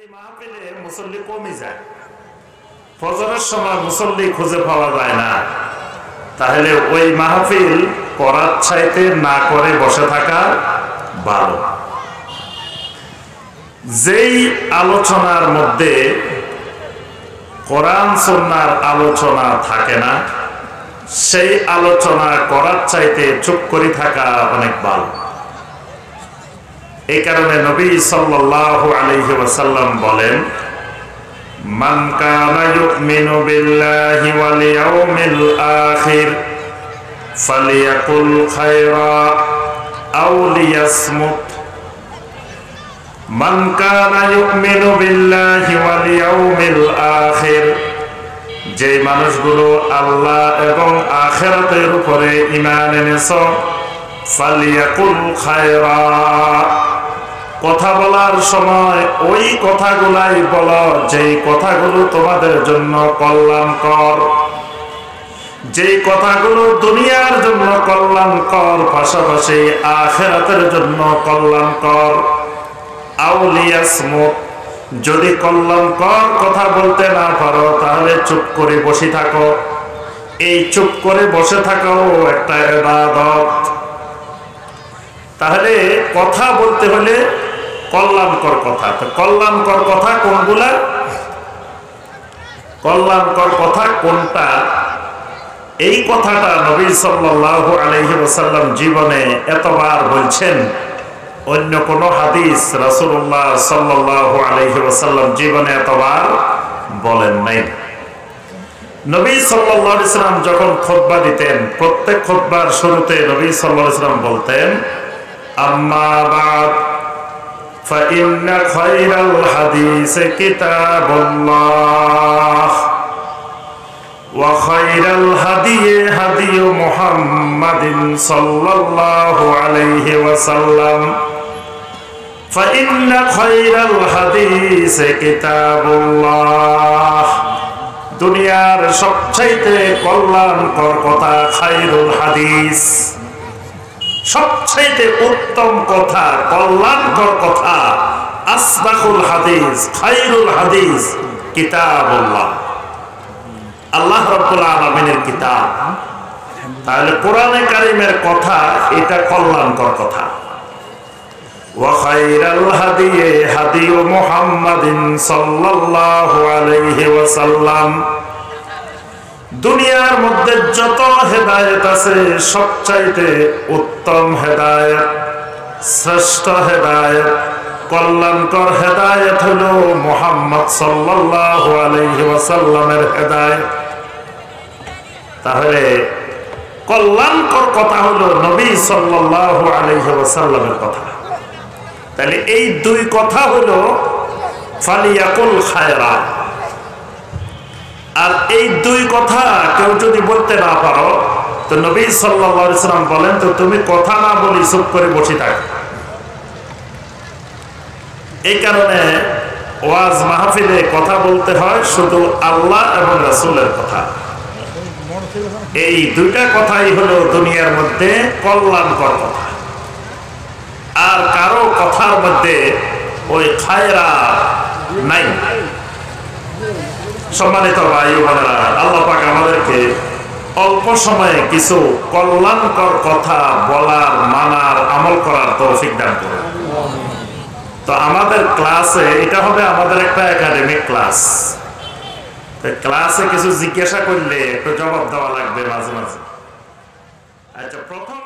এই মাহফিলে মুসল্লি কমই যায়, ফজরের সময় মুসল্লি খুঁজে পাওয়া যায় না। তাহলে ওই মাহফিল করার চাইতে না করে বসে থাকা ভালো। যেই আলোচনার মধ্যে কোরআন সুন্নাহর আলোচনা থাকে না, সেই আলোচনা করার চাইতে চুপ করে থাকা অনেক ভালো। এই কারণে নবী সাল্লাল্লাহু আলাইহি ওয়াসাল্লাম বলেন, মান কানা ইউমিনু বিল্লাহি ওয়াল ইয়াউমিল আখির ফালিয়াকুল খায়রা আও লিয়াসমুত। মান কানা ইউমিনু বিল্লাহি ওয়াল ইয়াউমিল আখির, যে মানুষগুলো আল্লাহ এবং আখিরাতের উপরে ঈমান এনেছে, ফালিয়াকুল খায়রা, কথা বলার সময় ওই কথাগুলাই বলো যেই কথাগুলো তোমাদের জন্য কল্যাণকর, যেই কথাগুলো দুনিয়ার জন্য কল্যাণকর, পাশাপাশি আখিরাতের জন্য কল্যাণকর। আউলিয়াসমুত, যদি কল্যাণকর কথা বলতে না পারো তাহলে চুপ করে বসে থাকো। এই চুপ করে বসে থাকাও একটা ইবাদত। তাহলে কথা বলতে হলে কল্যাণকর কথা। তো কল্যাণকর কথা কোনগুলা? কল্যাণকর কথা কোনটা? এই কথাটা নবী সাল্লাল্লাহু আলাইহি ওয়াসাল্লাম জীবনে এতবার বলছেন, অন্য কোন হাদিস রাসূলুল্লাহ সাল্লাল্লাহু আলাইহি ওয়াসাল্লাম জীবনে এতবার বলেন নাই। নবী সাল্লাল্লাহু আলাইহি ওয়াসাল্লাম যখন খুতবা দিতেন, প্রত্যেক খুতবার শুরুতে নবী সাল্লাল্লাহু আলাইহি ওয়াসাল্লাম বলতেন, আম্মা বা'দ فإن خير الحديث كتاب الله وخير الهدي هدي محمد صلى الله عليه وسلم فإن خير الحديث كتاب الله। দুনিয়ার সবচাইতে কল্যাণকর কথা খায়রুল হাদিস, সবচাইতে উত্তম কথা, কল্যাণকর কথা, আসদাকুল হাদিস, খায়রুল হাদিস কিতাবুল্লাহ, আল্লাহ রাব্বুল আলামিনের কিতাব। তাহলে কোরআনে কারীমের কথা এটা কল্যাণকর কথা। ওয়া খায়রাল হাদি হাদি মুহাম্মাদিন সাল্লাল্লাহু আলাইহি ওয়াসাল্লাম, দুনিয়ার মধ্যে যত হেদায়েত আছে সবচাইতে উত্তম হেদায়েত, শ্রেষ্ঠ হেদায়েত, কল্যাণকর হেদায়েত হলো মুহাম্মদ সাল্লাল্লাহু আলাইহি ওয়াসাল্লামের হেদায়েত। তাহলে কল্যাণকর কথা হলো নবী সাল্লাল্লাহু আলাইহি ওয়াসাল্লামের কথা। তাহলে এই দুই কথা হলো ফালিয়াকুল খায়রা। আর এই দুই কথা কেউ যদি বলতে না পারো, তো নবী সাল্লাল্লাহু আলাইহি ওয়াসাল্লাম বলেন, তো তুমি কথা না বলি চুপ করে বসে থাকো। এই কারণে ওয়াজ মাহফিলে কথা বলতে হয় শুধু আল্লাহ এবং রাসূলের কথা। এই দুইটা কথাই হলো দুনিয়ার মধ্যে কল্যাণকর কথা। আর কারো কথার মধ্যে ওই খায়রা নাই। সম্মানিত ভাই বোনেরা, আল্লাহ পাক আমাদেরকে অল্প সময়ে কিছু কল্যাণকর কথা বলার, মানার, আমল করার তৌফিক দান করুন। তো আমাদের ক্লাসে এটা হবে আমাদের একটা একাডেমিক ক্লাস। ক্লাসে কিছু জিজ্ঞাসা করলে একটু জবাব দেওয়া লাগবে মাঝে মাঝে। আচ্ছা, প্রথম